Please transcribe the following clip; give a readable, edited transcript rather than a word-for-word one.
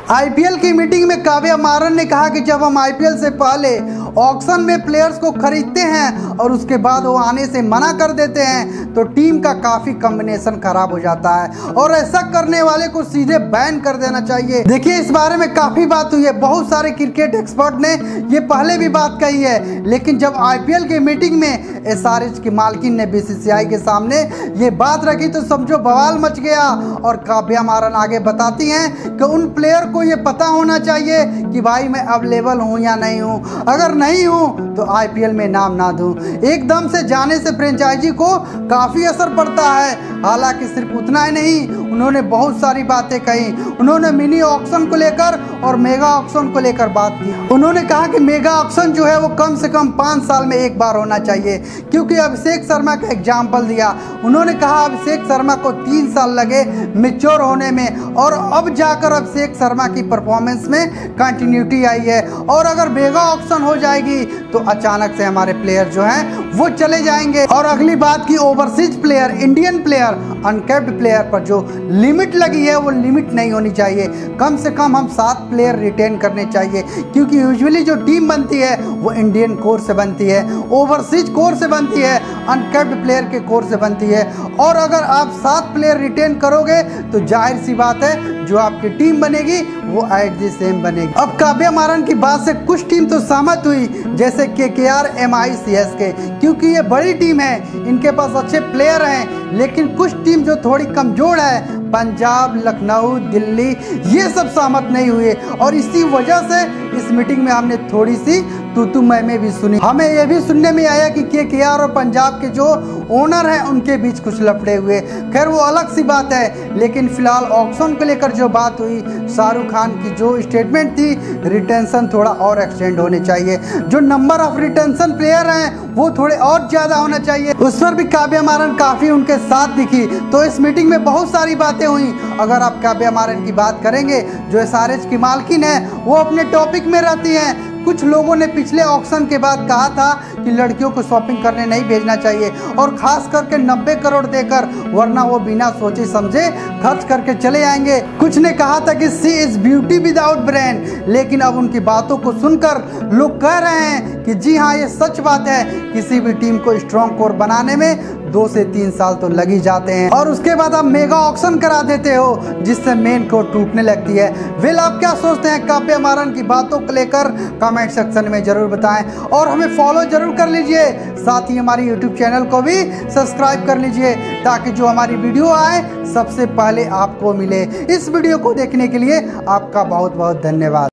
IPL की meeting में काव्या मारन ने कहा कि जब हम आईपीएल से पहले ऑक्शन में प्लेयर्स को खरीदते हैं और उसके बाद वो आने से मना कर देते हैं तो टीम का काफ़ी कॉम्बिनेशन खराब हो जाता है और ऐसा करने वाले को सीधे बैन कर देना चाहिए। देखिए, इस बारे में काफ़ी बात हुई है, बहुत सारे क्रिकेट एक्सपर्ट ने ये पहले भी बात कही है, लेकिन जब आईपीएल की मीटिंग में एसआरएच की मालकिन ने बीसीसीआई के सामने ये बात रखी तो समझो बवाल मच गया। और काव्या मारन आगे बताती हैं कि उन प्लेयर को ये पता होना चाहिए कि भाई मैं अवेलेबल हूँ या नहीं हूँ, अगर नहीं हूँ तो आईपीएल में नाम ना दूँ। एकदम से जाने से फ्रेंचाइजी को काफ़ी असर पड़ता है। हालांकि सिर्फ उतना ही नहीं, उन्होंने बहुत सारी बातें कही। उन्होंने मिनी ऑक्शन को लेकर और मेगा ऑक्शन को लेकर बात की। उन्होंने कहा कि मेगा ऑक्शन जो है वो कम से कम 5 साल में एक बार होना चाहिए, क्योंकि अभिषेक शर्मा का एग्जाम्पल दिया। उन्होंने कहा अभिषेक शर्मा को 3 साल लगे मैच्योर होने में और अब जाकर अभिषेक शर्मा की परफॉर्मेंस में कंटिन्यूटी आई है। और अगर मेगा ऑक्शन हो जाएगी तो अचानक से हमारे प्लेयर जो हैं वो चले जाएंगे। और अगली बात की overseas player, Indian player, uncapped player पर जो लिमिट लगी है वो लिमिट नहीं होनी चाहिए। कम से कम हम 7 प्लेयर रिटेन करने चाहिए, क्योंकि यूजुअली जो टीम बनती है वो इंडियन कोर से बनती है, ओवरसीज कोर से बनती है, अनकैप्ड प्लेयर के कोर से बनती है। और अगर आप 7 प्लेयर रिटेन करोगे तो जाहिर सी बात है जो आपकी टीम बनेगी वो एट द सेम बनेगी। अब काव्या मारन की बात से कुछ टीम तो सहमत हुई, जैसे केकेआर, एमआई, सीएसके, क्योंकि ये बड़ी टीम है, इनके पास अच्छे प्लेयर हैं। लेकिन कुछ टीम जो थोड़ी कमजोर है, पंजाब, लखनऊ, दिल्ली, ये सब सहमत नहीं हुए। और इसी वजह से इस मीटिंग में हमने थोड़ी सी तू मैं भी सुनी। हमें यह भी सुनने में आया कि केकेआर और पंजाब के जो ओनर हैं उनके बीच कुछ लफड़े हुए। खैर वो अलग सी बात है, लेकिन फिलहाल ऑक्शन को लेकर जो बात हुई, शाहरुख खान की जो स्टेटमेंट थी, रिटेंशन थोड़ा और एक्सटेंड होने चाहिए, जो नंबर ऑफ रिटेंशन प्लेयर हैं वो थोड़े और ज़्यादा होना चाहिए। उस पर भी काव्या मारन काफ़ी उनके साथ दिखी। तो इस मीटिंग में बहुत सारी बातें हुई। अगर आप काव्या मारन की बात करेंगे, जो एसआरएच की मालकिन है, वो अपने टॉपिक में रहती हैं। कुछ लोगों ने पिछले ऑक्शन के बाद कहा था कि लड़कियों को शॉपिंग करने नहीं भेजना चाहिए, और खास करके 90 करोड़ देकर, वरना वो बिना सोचे समझे खर्च करके चले आएंगे। कुछ ने कहा था कि सी इज ब्यूटी विदाउट ब्रेन, लेकिन अब उनकी बातों को सुनकर लोग कह रहे हैं कि जी हाँ, ये सच बात है, किसी भी टीम को स्ट्रॉन्ग कोर बनाने में 2 से 3 साल तो लग ही जाते हैं। और उसके बाद आप मेगा ऑक्शन करा देते हो, जिससे मेन कोर टूटने लगती है। वेल, आप क्या सोचते हैं काव्या मारन की बातों को लेकर? कमेंट सेक्शन में जरूर बताएं और हमें फॉलो जरूर कर लीजिए। साथ ही हमारी यूट्यूब चैनल को भी सब्सक्राइब कर लीजिए, ताकि जो हमारी वीडियो आए सबसे पहले आपको मिले। इस वीडियो को देखने के लिए आपका बहुत बहुत धन्यवाद।